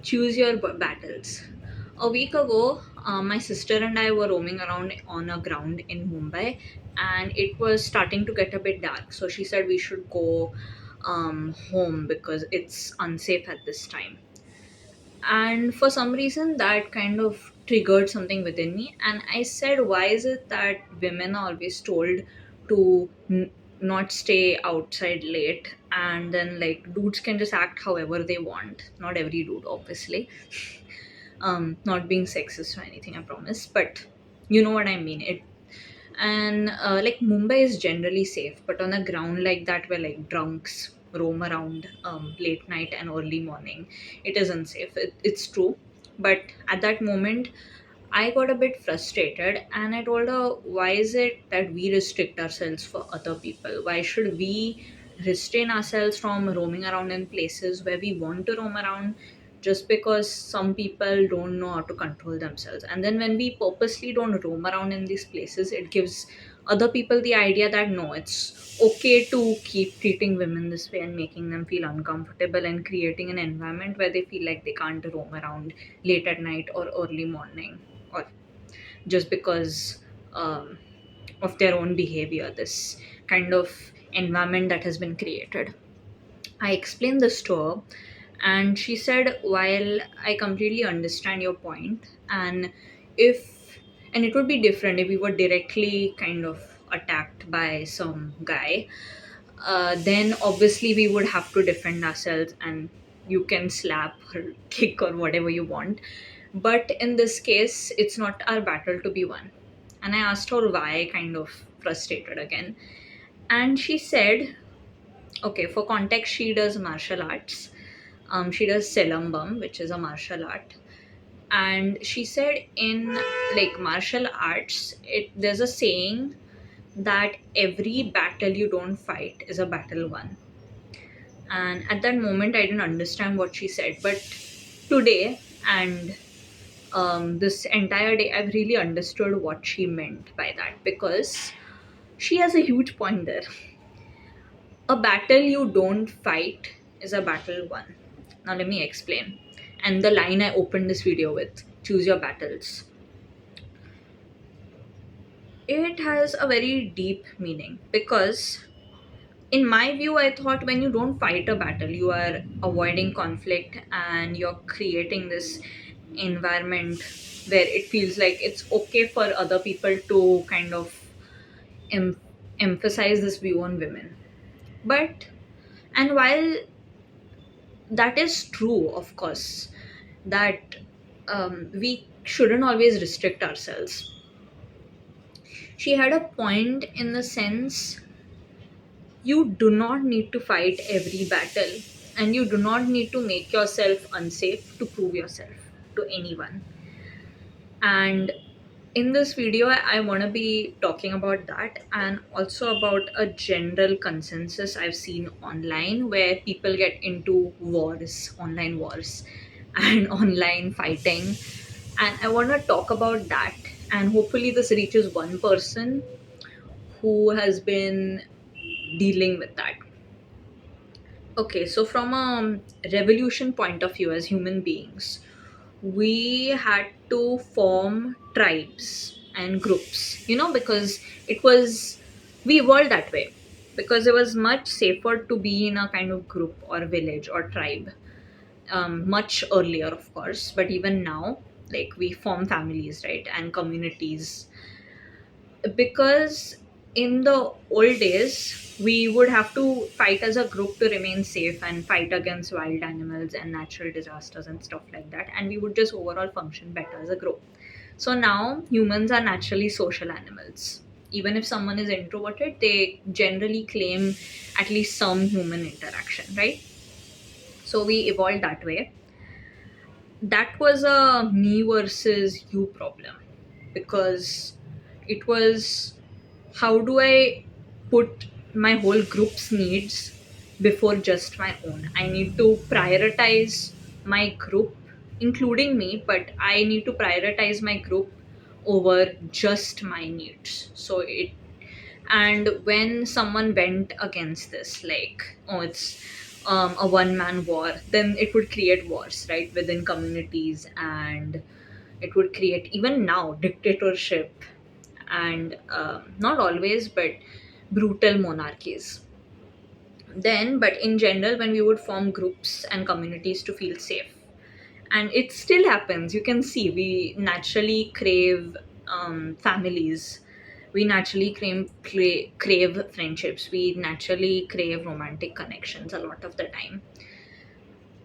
Choose your battles. A week ago, my sister and I were roaming around on a ground in Mumbai, and it was starting to get a bit dark. So she said we should go home because it's unsafe at this time. And for some reason, that kind of triggered something within me. And I said, why is it that women are always told to not stay outside late? And then, like, dudes can just act however they want. Not every dude, obviously. Not being sexist or anything, I promise. But you know what I mean. And like Mumbai is generally safe, but on a ground like that where like drunks roam around late night and early morning, it is unsafe. It's true. But at that moment, I got a bit frustrated and I told her, why is it that we restrict ourselves for other people? Why should we restrain ourselves from roaming around in places where we want to roam around just because some people don't know how to control themselves? And then when we purposely don't roam around in these places, it gives other people the idea that no, it's okay to keep treating women this way and making them feel uncomfortable and creating an environment where they feel like they can't roam around late at night or early morning, or just because of their own behavior, this kind of environment that has been created. I explained this to her, and she said, while I completely understand your point, and if and it would be different if we were directly kind of attacked by some guy, then obviously we would have to defend ourselves, and you can slap or kick or whatever you want. But in this case, it's not our battle to be won. And I asked her why, kind of frustrated again. And she said, okay, for context, she does martial arts. She does Selambam, which is a martial art. And she said in like martial arts, there's a saying that every battle you don't fight is a battle won. And at that moment, I didn't understand what she said. But today and this entire day, I've really understood what she meant by that, because she has a huge point there. A battle you don't fight is a battle won. Now, let me explain. And the line I opened this video with, choose your battles, it has a very deep meaning, because in my view, I thought when you don't fight a battle, you are avoiding conflict and you're creating this environment where it feels like it's okay for other people to kind of em- emphasize this view on women. But, and while that is true, of course, that we shouldn't always restrict ourselves, she had a point in the sense you do not need to fight every battle, and you do not need to make yourself unsafe to prove yourself to anyone. And in this video, I want to be talking about that, and also about a general consensus I've seen online where people get into wars, online wars, and online fighting. And I want to talk about that, and hopefully this reaches one person who has been dealing with that. Okay, so from a revolution point of view, as human beings, we had to form tribes and groups, because it was, we evolved that way, because it was much safer to be in a kind of group or village or tribe, much earlier, of course, but even now, like, we form families, right, and communities, because in the old days we would have to fight as a group to remain safe and fight against wild animals and natural disasters and stuff like that, and we would just overall function better as a group. So now humans are naturally social animals. Even if someone is introverted, they generally claim at least some human interaction, right? So we evolved that way. That was a me versus you problem, because it was, how do I put my whole group's needs before just my own? I need to prioritize my group, including me, but I need to prioritize my group over just my needs. So it, and when someone went against this, like, oh, it's a one man war, then it would create wars, right, within communities, and it would create, even now, dictatorship, and not always, but brutal monarchies. Then, but in general, when we would form groups and communities to feel safe, and it still happens, you can see we naturally crave families, we naturally crave friendships, we naturally crave romantic connections a lot of the time.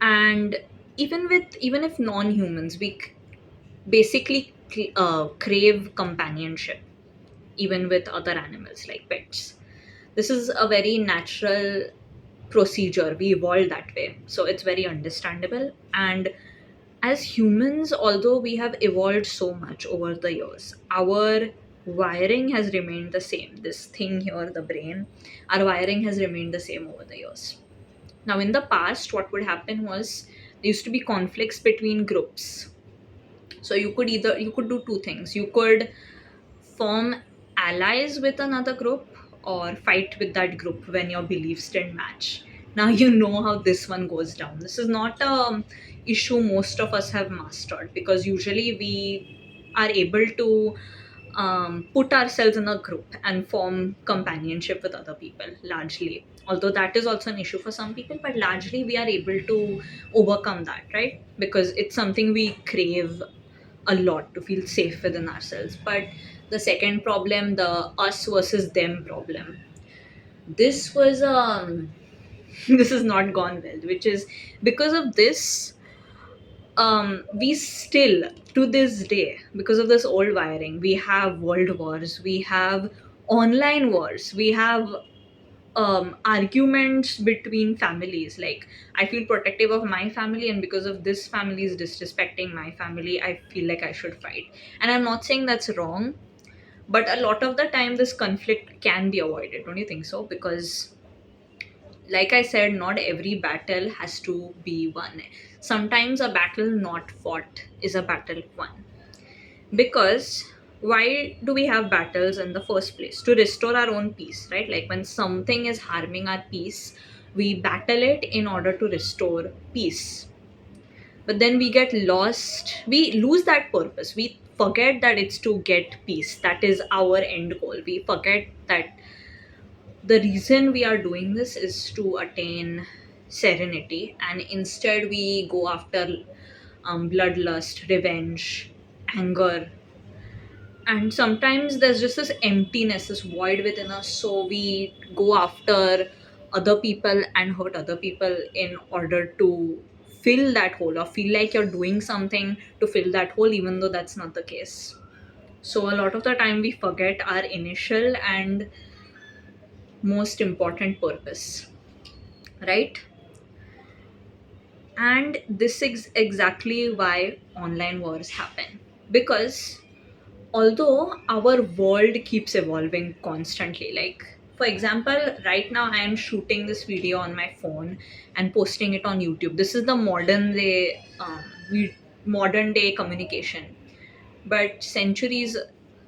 And even if non-humans, we basically crave companionship, even with other animals like pets. This is a very natural procedure, we evolved that way, so it's very understandable. And as humans, although we have evolved so much over the years, our wiring has remained the same. This thing here, the brain, our wiring has remained the same over the years. Now, in the past, what would happen was there used to be conflicts between groups. So you could do two things. You could form allies with another group, or fight with that group when your beliefs didn't match. Now you know how this one goes down. This is not a issue most of us have mastered, because usually we are able to put ourselves in a group and form companionship with other people, largely, although that is also an issue for some people, but largely we are able to overcome that, right? Because it's something we crave a lot, to feel safe within ourselves. But the second problem, the us versus them problem, this was this has not gone well, which is because of this, we still, to this day, because of this old wiring, we have world wars, we have online wars, we have arguments between families. Like, I feel protective of my family, and because of this family is disrespecting my family, I feel like I should fight. And I'm not saying that's wrong, but a lot of the time this conflict can be avoided, don't you think so? Because, like I said, not every battle has to be won. Sometimes a battle not fought is a battle won. Because why do we have battles in the first place? To restore our own peace, right? Like, when something is harming our peace, we battle it in order to restore peace. But then we get lost, we lose that purpose, we forget that it's to get peace, that is our end goal. We forget that the reason we are doing this is to attain serenity, and instead we go after bloodlust, revenge, anger. And sometimes there's just this emptiness, this void within us, so we go after other people and hurt other people in order to fill that hole, or feel like you're doing something to fill that hole, even though that's not the case. So a lot of the time we forget our initial and most important purpose, right? And this is exactly why online wars happen. Because although our world keeps evolving constantly, like, for example, right now I am shooting this video on my phone and posting it on YouTube. This is the modern day communication. But centuries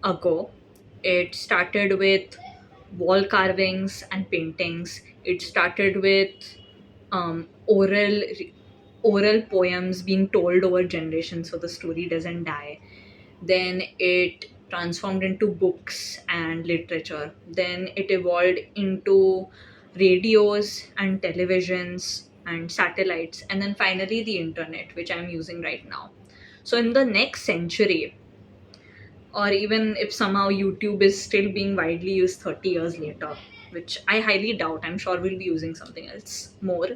ago, it started with wall carvings and paintings. It started with um, oral oral poems being told over generations, so the story doesn't die. Then it transformed into books and literature. Then it evolved into radios and televisions and satellites, and then finally the internet, which I'm using right now. So in the next century, or even if somehow YouTube is still being widely used 30 years later, which I highly doubt, I'm sure we'll be using something else more.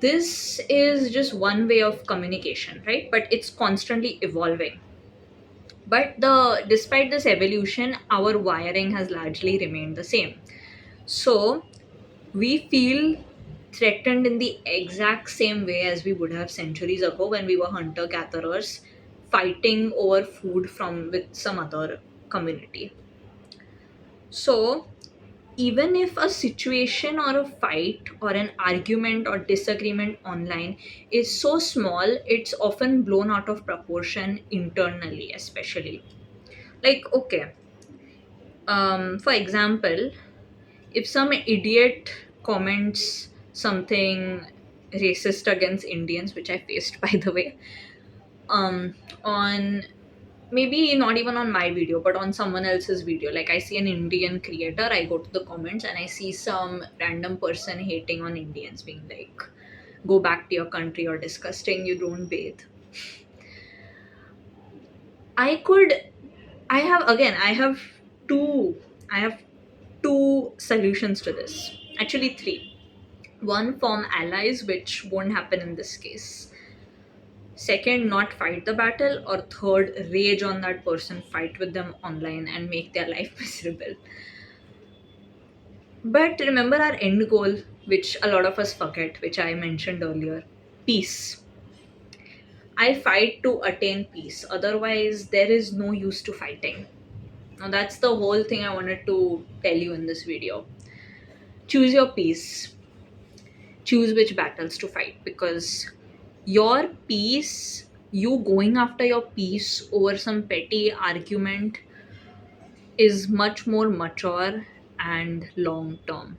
This is just one way of communication, right? But it's constantly evolving. But the despite this evolution, our wiring has largely remained the same. So we feel threatened in the exact same way as we would have centuries ago, when we were hunter gatherers fighting over food from with some other community. So even if a situation or a fight or an argument or disagreement online is so small, it's often blown out of proportion internally, especially. Like, okay, for example, if some idiot comments something racist against Indians, which I faced by the way, on maybe not even on my video but on someone else's video. Like I see an Indian creator, I go to the comments and I see some random person hating on Indians, being like, go back to your country, or disgusting, you don't bathe. I could I have two I have two solutions to this. Actually three. One, form allies, which won't happen in this case. Second, not fight the battle. Or third, rage on that person, fight with them online and make their life miserable. But remember our end goal, which a lot of us forget, which I mentioned earlier: peace. I fight to attain peace. Otherwise, there is no use to fighting. Now, that's the whole thing I wanted to tell you in this video. Choose your peace. Choose which battles to fight, because your peace, you going after your peace over some petty argument, is much more mature and long term.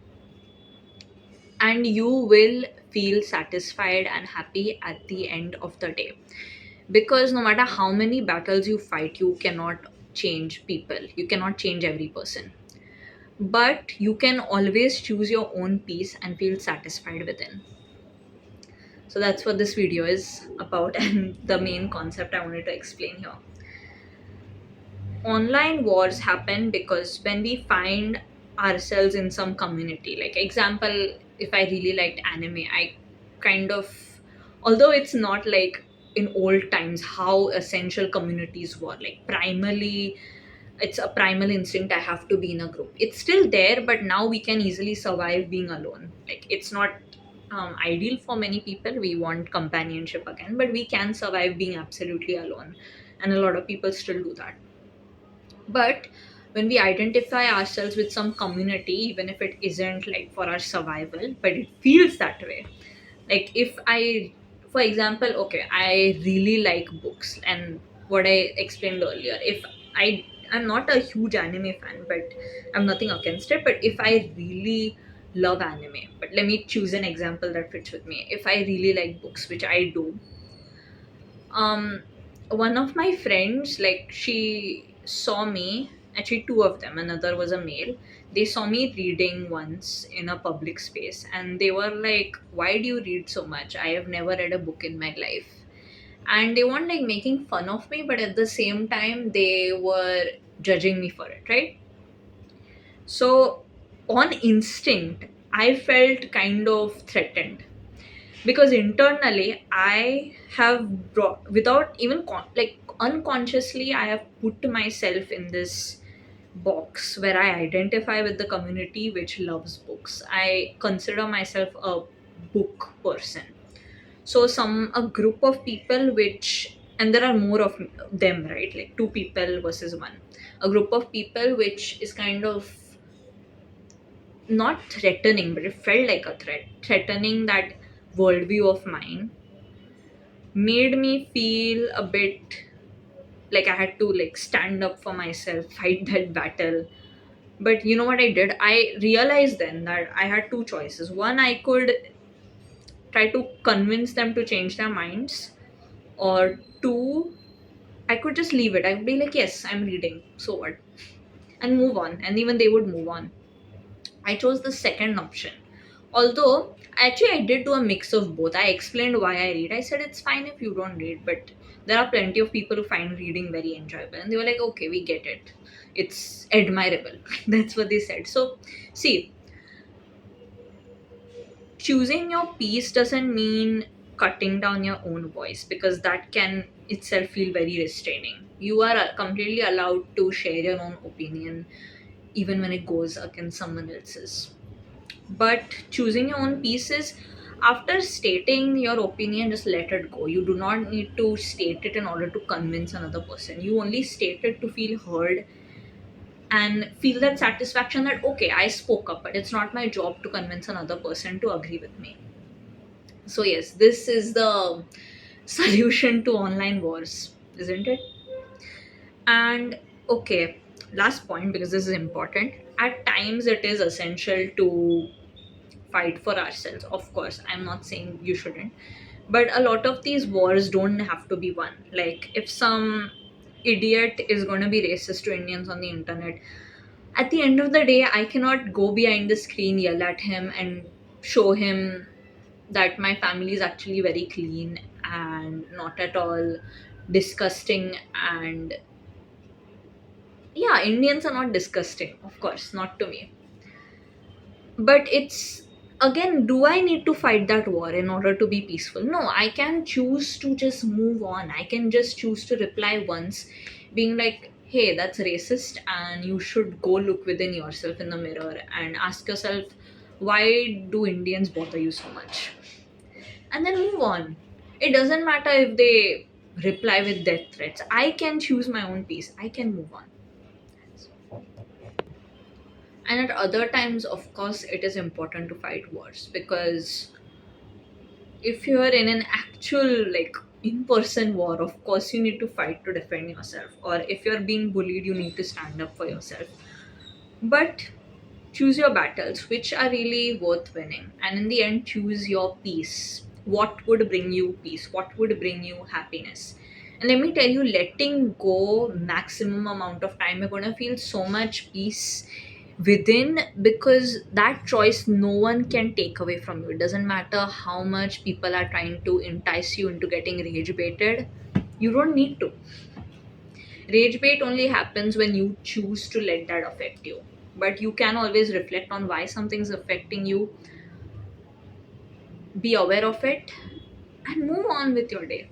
And you will feel satisfied and happy at the end of the day. Because no matter how many battles you fight, you cannot change people, you cannot change every person. But you can always choose your own peace and feel satisfied within. So that's what this video is about, and the main concept I wanted to explain here. Online wars happen because when we find ourselves in some community, like example, if I really liked anime, I kind of, although it's not like in old times how essential communities were, like primarily it's a primal instinct, I have to be in a group, it's still there, but now we can easily survive being alone. Like it's not ideal for many people, we want companionship again, but we can survive being absolutely alone, and a lot of people still do that. But when we identify ourselves with some community, even if it isn't like for our survival, but it feels that way. Like if I, for example, okay, I really like books, and what I explained earlier, if I'm not a huge anime fan, but I'm nothing against it, but if I really love anime, but let me choose an example that fits with me. If I really like books, which I do, um one of my friends, like she saw me, actually two of them, another was a male, they saw me reading once in a public space, and they were like, why do you read so much, I have never read a book in my life. And they weren't like making fun of me, but at the same time they were judging me for it, right? So on instinct I felt kind of threatened, because internally I have brought, without even like unconsciously, I have put myself in this box where I identify with the community which loves books. I consider myself a book person. So some a group of people which, and there are more of them, right? Like two people versus one. A group of people which is kind of not threatening, but it felt like a threat, threatening that worldview of mine, made me feel a bit like I had to like stand up for myself, fight that battle. But you know what I did? I realized then that I had two choices. One, I could try to convince them to change their minds, or two, I could just leave it. I would be like, yes, I'm reading, so what? And move on. And even they would move on. I chose the second option. Although, actually, I did do a mix of both. I explained why I read. I said it's fine if you don't read, but there are plenty of people who find reading very enjoyable. And they were like, okay, we get it. It's admirable. That's what they said. So, see, choosing your peace doesn't mean cutting down your own voice, because that can itself feel very restraining. You are completely allowed to share your own opinion even when it goes against someone else's. But choosing your own pieces, after stating your opinion, just let it go. You do not need to state it in order to convince another person. You only state it to feel heard and feel that satisfaction that, okay, I spoke up, but it's not my job to convince another person to agree with me. So yes, this is the solution to online wars, isn't it? And okay, last point, because this is important. At times it is essential to fight for ourselves. Of course, I'm not saying you shouldn't, but a lot of these wars don't have to be won. Like, if some idiot is going to be racist to Indians on the internet, at the end of the day, I cannot go behind the screen, yell at him, and show him that my family is actually very clean and not at all disgusting. And yeah, Indians are not disgusting, of course, not to me. But it's, again, do I need to fight that war in order to be peaceful? No, I can choose to just move on. I can just choose to reply once, being like, hey, that's racist, and you should go look within yourself in the mirror and ask yourself, why do Indians bother you so much? And then move on. It doesn't matter if they reply with death threats. I can choose my own peace. I can move on. And at other times, of course, it is important to fight wars, because if you're in an actual, like, in-person war, of course you need to fight to defend yourself. Or if you're being bullied, you need to stand up for yourself. But choose your battles which are really worth winning, and in the end, choose your peace. What would bring you peace? What would bring you happiness? And let me tell you, letting go maximum amount of time, you're going to feel so much peace within, because that choice no one can take away from you. It doesn't matter how much people are trying to entice you into getting rage baited. You don't need to. Rage bait only happens when you choose to let that affect you. But you can always reflect on why something's affecting you, be aware of it, and move on with your day.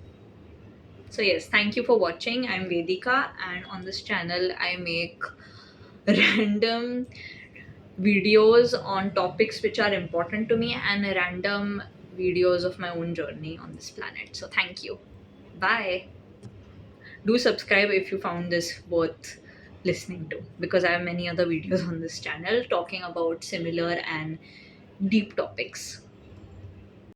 So, yes, thank you for watching. I'm Vedika, and on this channel, I make random videos on topics which are important to me, and random videos of my own journey on this planet. So, thank you. Bye. Do subscribe if you found this worth listening to, because I have many other videos on this channel talking about similar and deep topics.